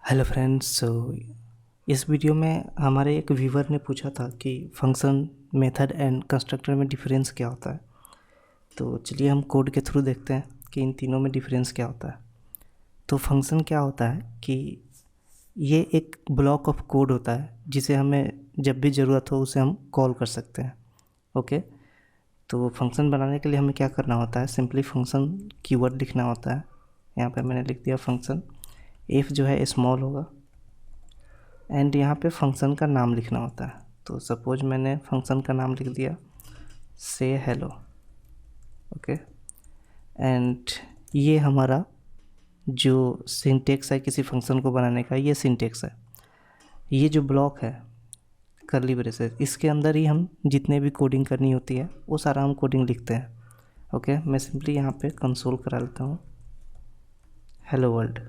Hello friends. इस video में हमारे एक व्यूवर ने पूछा था कि फंक्शन, मेथड एंड कंस्ट्रक्टर में डिफरेंस क्या होता है। तो चलिए हम कोड के थ्रू देखते हैं कि इन तीनों में डिफरेंस क्या होता है। तो फंक्शन क्या होता है कि ये एक ब्लॉक ऑफ कोड होता है जिसे हमें जब भी ज़रूरत हो उसे हम कॉल कर सकते हैं। ओके, तो फंक्शन बनाने के लिए हमें क्या करना होता है, सिंपली फंक्शन कीवर्ड लिखना होता है। यहाँ पे मैंने लिख दिया फंक्शन, एफ जो है स्मॉल होगा एंड यहाँ पे फंक्शन का नाम लिखना होता है। तो सपोज मैंने फंक्शन का नाम लिख दिया से हेलो। ओके, एंड ये हमारा जो सिंटेक्स है किसी फंक्शन को बनाने का, ये सिंटेक्स है। ये जो ब्लॉक है कर्ली ब्रेसेस, इसके अंदर ही हम जितने भी कोडिंग करनी होती है वो सारा हम कोडिंग लिखते हैं। ओके, मैं सिंपली यहाँ पे कंसोल करा लेता हूँ हेलो वर्ल्ड।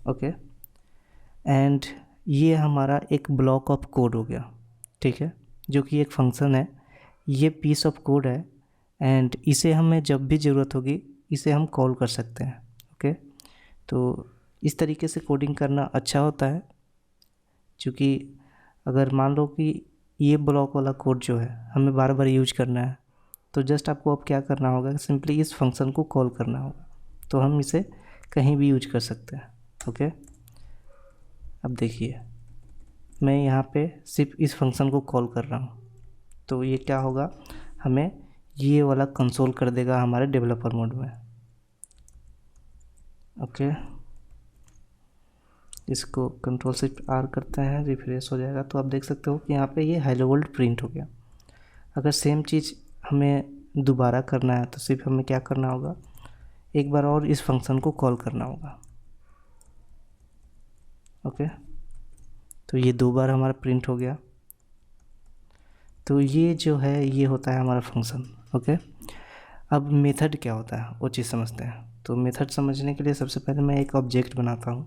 ओके, एंड ये हमारा एक ब्लॉक ऑफ कोड हो गया, ठीक है, जो कि एक फंक्शन है। ये पीस ऑफ कोड है एंड इसे हमें जब भी ज़रूरत होगी इसे हम कॉल कर सकते हैं। ओके, तो इस तरीके से कोडिंग करना अच्छा होता है, क्योंकि अगर मान लो कि ये ब्लॉक वाला कोड जो है हमें बार बार यूज करना है, तो जस्ट आपको अब क्या करना होगा, सिंपली इस फंक्शन को कॉल करना होगा, तो हम इसे कहीं भी यूज कर सकते हैं। ओके, अब देखिए मैं यहाँ पे सिर्फ इस फंक्शन को कॉल कर रहा हूँ, तो ये क्या होगा, हमें ये वाला कंसोल कर देगा हमारे डेवलपर मोड में। ओके, इसको कंट्रोल शिफ्ट आर करते हैं, रिफ्रेश हो जाएगा। तो आप देख सकते हो कि यहाँ पे ये हेलो वर्ल्ड प्रिंट हो गया। अगर सेम चीज़ हमें दोबारा करना है तो सिर्फ हमें क्या करना होगा, एक बार और इस फंक्शन को कॉल करना होगा। ओके, तो ये 2 बार हमारा प्रिंट हो गया। तो ये जो है ये होता है हमारा फंक्शन। ओके, अब मेथड क्या होता है वो चीज़ समझते हैं। तो मेथड समझने के लिए सबसे पहले मैं एक ऑब्जेक्ट बनाता हूँ,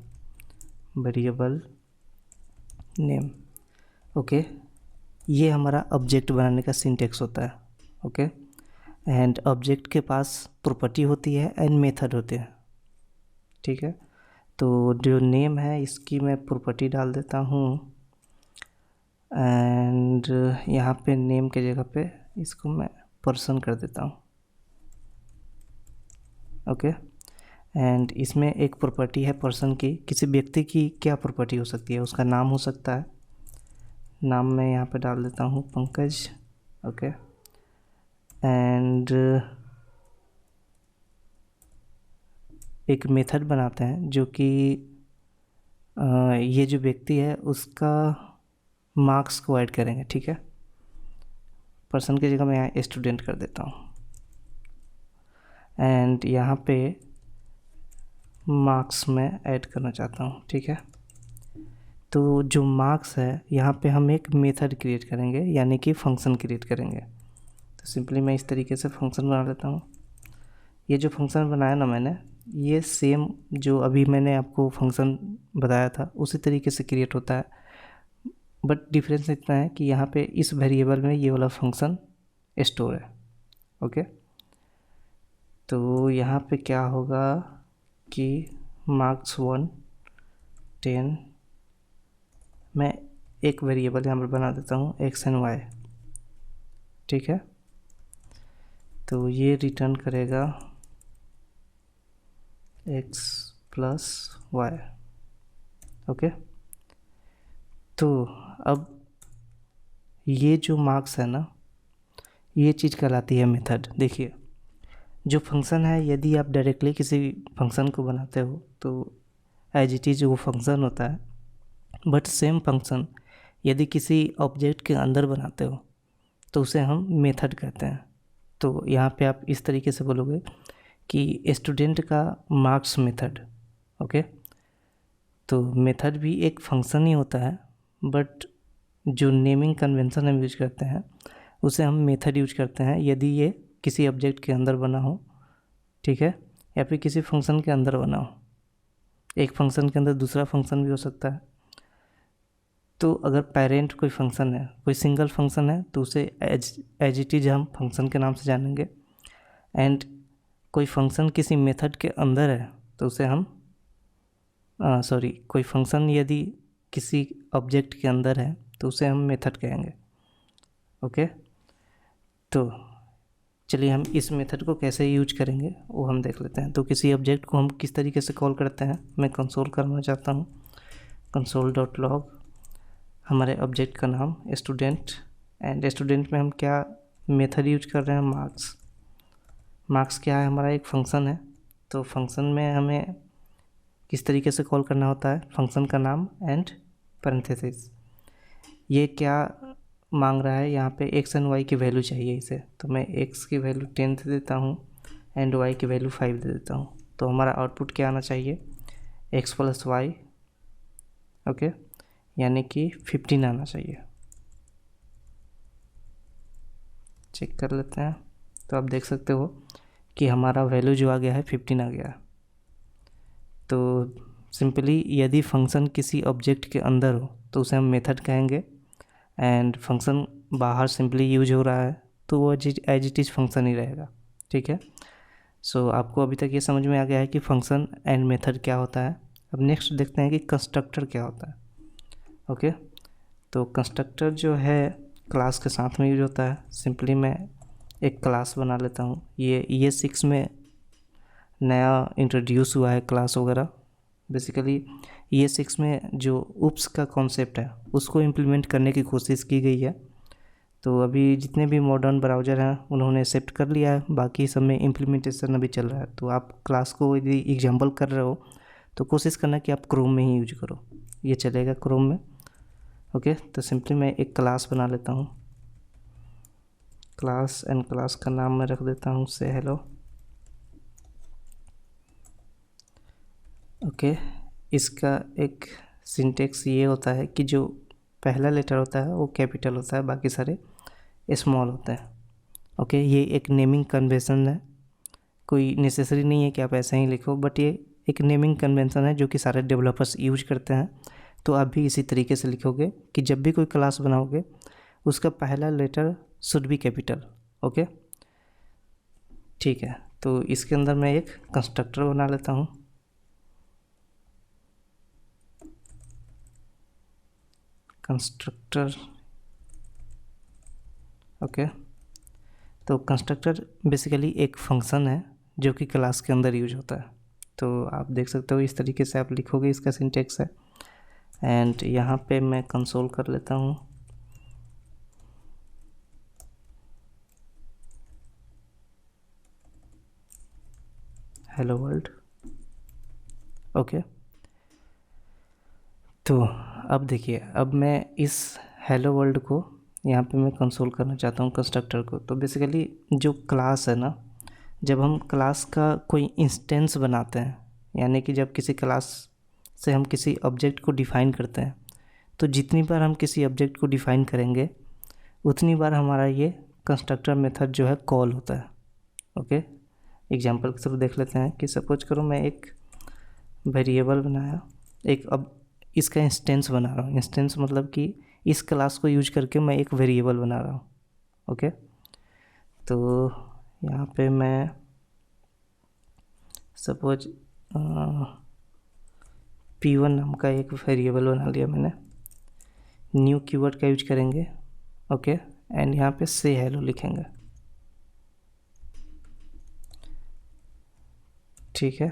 वेरिएबल नेम। ओके, ये हमारा ऑब्जेक्ट बनाने का सिंटेक्स होता है। ओके, एंड ऑब्जेक्ट के पास प्रॉपर्टी होती है एंड मेथड होते हैं, ठीक है। तो जो नेम है इसकी मैं प्रॉपर्टी डाल देता हूँ एंड यहाँ पे नेम के जगह पे इसको मैं पर्सन कर देता हूँ। ओके, एंड इसमें एक प्रॉपर्टी है पर्सन की। किसी व्यक्ति की क्या प्रॉपर्टी हो सकती है, उसका नाम हो सकता है। नाम मैं यहाँ पे डाल देता हूँ पंकज। ओके, एंड एक मेथड बनाते हैं जो कि ये जो व्यक्ति है उसका मार्क्स को ऐड करेंगे, ठीक है। पर्सन की जगह मैं यहाँ स्टूडेंट कर देता हूँ एंड यहाँ पे मार्क्स में ऐड करना चाहता हूँ, ठीक है। तो जो मार्क्स है यहाँ पे हम एक मेथड क्रिएट करेंगे, यानी कि फंक्शन क्रिएट करेंगे। तो सिंपली मैं इस तरीके से फंक्शन बना लेता हूँ। ये जो फंक्शन बनाया ना मैंने, ये सेम जो अभी मैंने आपको फंक्शन बताया था उसी तरीके से क्रिएट होता है, बट डिफरेंस इतना है कि यहाँ पे इस वेरिएबल में ये वाला फंक्शन स्टोर है। ओके, तो यहाँ पे क्या होगा कि मार्क्स 1 10, मैं एक वेरिएबल यहाँ पर बना देता हूँ एक्स एंड वाई, ठीक है। तो ये रिटर्न करेगा x प्लस वाई। ओके, तो अब ये जो मार्क्स है ना, ये चीज़ कहलाती है मेथड। देखिए जो फंक्शन है, यदि आप डायरेक्टली किसी फंक्शन को बनाते हो तो एज इट इज़ वो फंक्शन होता है, बट सेम फंक्शन यदि किसी ऑब्जेक्ट के अंदर बनाते हो तो उसे हम मेथड कहते हैं। तो यहाँ पे आप इस तरीके से बोलोगे कि स्टूडेंट का मार्क्स मेथड। ओके, तो मेथड भी एक फंक्शन ही होता है, बट जो नेमिंग कन्वेंशन हम यूज करते हैं उसे हम मेथड यूज करते हैं यदि ये किसी ऑब्जेक्ट के अंदर बना हो, ठीक है, या फिर किसी फंक्शन के अंदर बना हो। एक फंक्शन के अंदर दूसरा फंक्शन भी हो सकता है। तो अगर पेरेंट कोई फंक्शन है, कोई सिंगल फंक्शन है, तो उसे एज इट इज़ हम फंक्शन के नाम से जानेंगे। एंड कोई फंक्शन किसी मेथड के अंदर है तो उसे हम कोई फंक्शन यदि किसी ऑब्जेक्ट के अंदर है तो उसे हम मेथड कहेंगे। ओके, तो चलिए हम इस मेथड को कैसे यूज करेंगे वो हम देख लेते हैं। तो किसी ऑब्जेक्ट को हम किस तरीके से कॉल करते हैं, मैं कंसोल करना चाहता हूँ। console.log, हमारे ऑब्जेक्ट का नाम स्टूडेंट, एंड स्टूडेंट में हम क्या मेथड यूज कर रहे हैं, मार्क्स। मार्क्स क्या है, हमारा एक फंक्शन है। तो फंक्शन में हमें किस तरीके से कॉल करना होता है, फंक्शन का नाम एंड पैरेंथेसिस। ये क्या मांग रहा है, यहाँ पे x एंड y की वैल्यू चाहिए इसे, तो मैं x की वैल्यू 10 दे देता हूँ एंड y की वैल्यू 5 दे देता हूँ। तो हमारा आउटपुट क्या आना चाहिए, x + y, ओके, यानी कि 15 आना चाहिए। चेक कर लेते हैं। तो आप देख सकते हो कि हमारा वैल्यू जो आ गया है 15 आ गया है। तो सिंपली यदि फंक्शन किसी ऑब्जेक्ट के अंदर हो तो उसे हम मेथड कहेंगे, एंड फंक्शन बाहर सिंपली यूज हो रहा है तो वो एज इट इज़ फंक्शन ही रहेगा। ठीक है, सो आपको अभी तक ये समझ में आ गया है कि फंक्शन एंड मेथड क्या होता है। अब नेक्स्ट देखते हैं कि कंस्ट्रक्टर क्या होता है। ओके, तो कंस्ट्रक्टर जो है क्लास के साथ में यूज होता है। सिंपली मैं एक क्लास बना लेता हूँ। ये 6 में नया इंट्रोड्यूस हुआ है क्लास वगैरह। बेसिकली ये 6 में जो उप्स का कॉन्सेप्ट है उसको इम्प्लीमेंट करने की कोशिश की गई है। तो अभी जितने भी मॉडर्न ब्राउज़र हैं उन्होंने एक्सेप्ट कर लिया है, बाकी सब में इम्प्लीमेंटेशन अभी चल रहा है। तो आप क्लास को यदि एग्जाम्पल कर रहे हो तो कोशिश करना कि आप क्रोम में ही यूज करो, ये चलेगा क्रोम में। ओके, तो सिंपली मैं एक क्लास बना लेता हूँ, क्लास, एंड क्लास का नाम मैं रख देता हूँ से हेलो। ओके, इसका एक सिंटेक्स ये होता है कि जो पहला लेटर होता है वो कैपिटल होता है, बाकी सारे स्मॉल होते हैं। ओके, ये एक नेमिंग कन्वेंशन है, कोई नेसेसरी नहीं है कि आप ऐसे ही लिखो, बट ये एक नेमिंग कन्वेंशन है जो कि सारे डेवलपर्स यूज करते हैं। तो आप भी इसी तरीके से लिखोगे कि जब भी कोई क्लास बनाओगे उसका पहला letter should be capital. Okay, ठीक है, तो इसके अंदर मैं एक कंस्ट्रक्टर बना लेता हूँ। कंस्ट्रक्टर, ओके, तो कंस्ट्रक्टर बेसिकली एक फंक्शन है जो कि क्लास के अंदर यूज होता है। तो आप देख सकते हो इस तरीके से आप लिखोगे, इसका सिंटेक्स है। एंड यहाँ पे मैं कंसोल कर लेता हूँ। Hello world. ओके, तो अब देखिए, अब मैं इस हेलो वर्ल्ड को यहाँ पे मैं कंसोल करना चाहता हूँ कंस्ट्रक्टर को। तो बेसिकली जो क्लास है ना, जब हम क्लास का कोई इंस्टेंस बनाते हैं, यानी कि जब किसी क्लास से हम किसी ऑब्जेक्ट को डिफ़ाइन करते हैं, तो जितनी बार हम किसी ऑब्जेक्ट को डिफ़ाइन करेंगे उतनी बार हमारा ये कंस्ट्रक्टर मेथड जो है कॉल होता है। ओके, एग्जांपल के थ्रू देख लेते हैं कि सपोज करो मैं एक वेरिएबल बनाया, एक अब इसका इंस्टेंस बना रहा हूँ। इंस्टेंस मतलब कि इस क्लास को यूज करके मैं एक वेरिएबल बना रहा हूँ। ओके, तो यहाँ पे मैं सपोज P1 नाम का एक वेरिएबल बना लिया मैंने। न्यू कीवर्ड का यूज करेंगे। ओके, एंड यहाँ पे से हेलो लिखेंगे। ठीक है,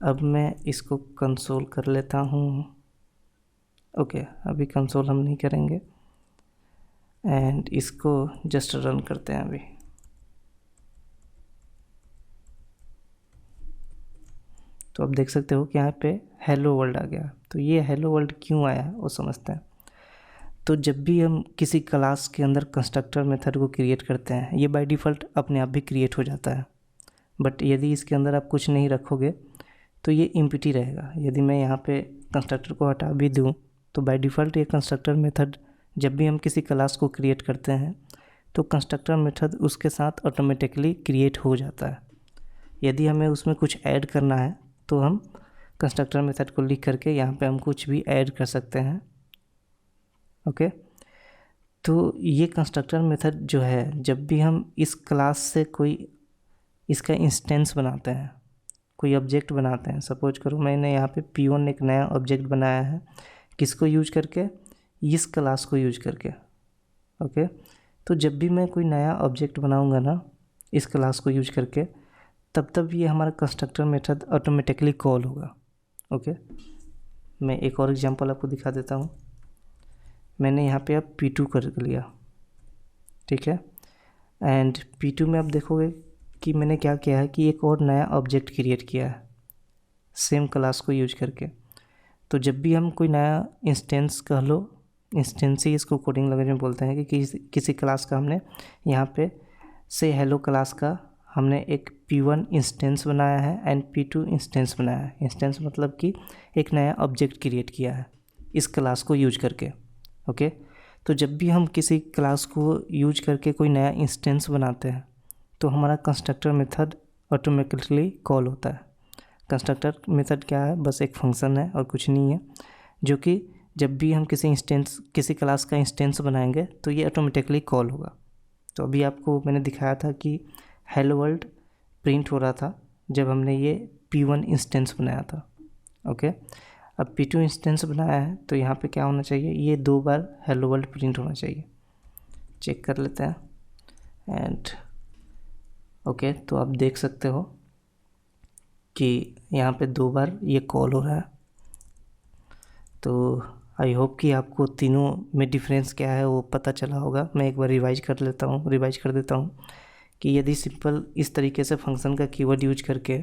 अब मैं इसको कंसोल कर लेता हूँ। ओके, अभी कंसोल हम नहीं करेंगे, एंड इसको जस्ट रन करते हैं अभी। तो आप देख सकते हो कि यहाँ पे हेलो वर्ल्ड आ गया। तो ये हेलो वर्ल्ड क्यों आया वो समझते हैं। तो जब भी हम किसी क्लास के अंदर कंस्ट्रक्टर मेथड को क्रिएट करते हैं, ये बाय डिफ़ॉल्ट अपने आप भी क्रिएट हो जाता है, बट यदि इसके अंदर आप कुछ नहीं रखोगे तो ये एम्प्टी रहेगा। यदि मैं यहाँ पे कंस्ट्रक्टर को हटा भी दूँ तो बाय डिफ़ॉल्ट ये कंस्ट्रक्टर मेथड जब भी हम किसी क्लास को क्रिएट करते हैं तो कंस्ट्रक्टर मेथड उसके साथ ऑटोमेटिकली क्रिएट हो जाता है। यदि हमें उसमें कुछ ऐड करना है तो हम कंस्ट्रक्टर मेथड को लिख करके यहाँ पे हम कुछ भी ऐड कर सकते हैं। ओके, तो ये कंस्ट्रक्टर मेथड जो है, जब भी हम इस क्लास से कोई इसका इंस्टेंस बनाते हैं, कोई ऑब्जेक्ट बनाते हैं, सपोज करो मैंने यहाँ पे P1 एक नया ऑब्जेक्ट बनाया है, किसको यूज करके, इस क्लास को यूज करके। ओके, तो जब भी मैं कोई नया ऑब्जेक्ट बनाऊंगा ना इस क्लास को यूज करके, तब ये हमारा कंस्ट्रक्टर मेथड ऑटोमेटिकली कॉल होगा। ओके, मैं एक और एग्जांपल आपको दिखा देता हूँ। मैंने यहाँ पे अब P2 कर लिया, ठीक है, एंड P2 में आप देखोगे कि मैंने क्या किया है कि एक और नया ऑब्जेक्ट क्रिएट किया है सेम क्लास को यूज करके। तो जब भी हम कोई नया इंस्टेंस कह लो, इंस्टेंस ही इसको कोडिंग लैंग्वेज में बोलते हैं कि किसी क्लास का हमने यहाँ पे से हेलो क्लास का हमने एक P1 इंस्टेंस बनाया है एंड P2 इंस्टेंस बनाया है। इंस्टेंस मतलब कि एक नया ऑब्जेक्ट क्रिएट किया है इस क्लास को यूज करके। ओके, तो जब भी हम किसी क्लास को यूज करके कोई नया इंस्टेंस बनाते हैं तो हमारा कंस्ट्रक्टर मेथड ऑटोमेटिकली कॉल होता है। कंस्ट्रक्टर मेथड क्या है, बस एक फंक्शन है और कुछ नहीं है, जो कि जब भी हम किसी क्लास का इंस्टेंस बनाएंगे तो ये ऑटोमेटिकली कॉल होगा। तो अभी आपको मैंने दिखाया था कि हेलो वर्ल्ड प्रिंट हो रहा था जब हमने ये P1 इंस्टेंस बनाया था। ओके, अब P2 इंस्टेंस बनाया है तो यहाँ पे क्या होना चाहिए, ये 2 बार हेलो वर्ल्ड प्रिंट होना चाहिए। चेक कर लेते हैं एंड ओके, तो आप देख सकते हो कि यहाँ पे 2 बार ये कॉल हो रहा है। तो आई होप कि आपको तीनों में डिफरेंस क्या है वो पता चला होगा। मैं एक बार रिवाइज कर देता हूँ कि यदि सिंपल इस तरीके से फंक्शन का कीवर्ड यूज करके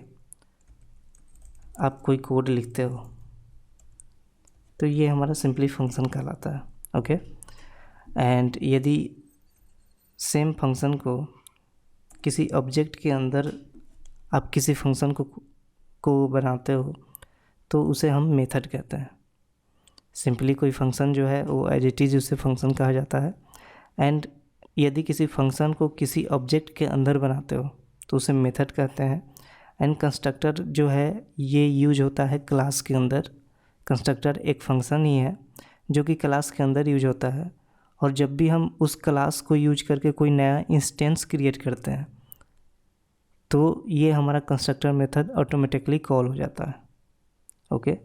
आप कोई कोड लिखते हो तो ये हमारा सिंपली फंक्शन कहलाता है। ओके, एंड यदि सेम फंक्शन को किसी ऑब्जेक्ट के अंदर आप किसी फंक्शन को बनाते हो तो उसे हम मेथड कहते हैं। सिंपली कोई फंक्शन जो है वो एज इट इज़ उसे फंक्शन कहा जाता है। एंड यदि किसी फंक्शन को किसी ऑब्जेक्ट के अंदर बनाते हो तो उसे मेथड कहते हैं। एंड कंस्ट्रक्टर जो है ये यूज होता है क्लास के अंदर। कंस्ट्रक्टर एक फंक्शन ही है जो कि क्लास के अंदर यूज होता है, और जब भी हम उस क्लास को यूज करके कोई नया इंस्टेंस क्रिएट करते हैं तो ये हमारा कंस्ट्रक्टर मेथड ऑटोमेटिकली कॉल हो जाता है। ओके,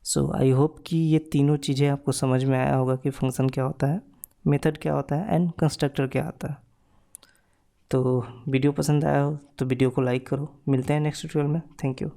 सो आई होप कि ये तीनों चीज़ें आपको समझ में आया होगा कि फंक्शन क्या होता है, मेथड क्या होता है एंड कंस्ट्रक्टर क्या होता है। तो वीडियो पसंद आया हो तो वीडियो को लाइक करो। मिलते हैं नेक्स्ट ट्यूटोरियल में। Thank you.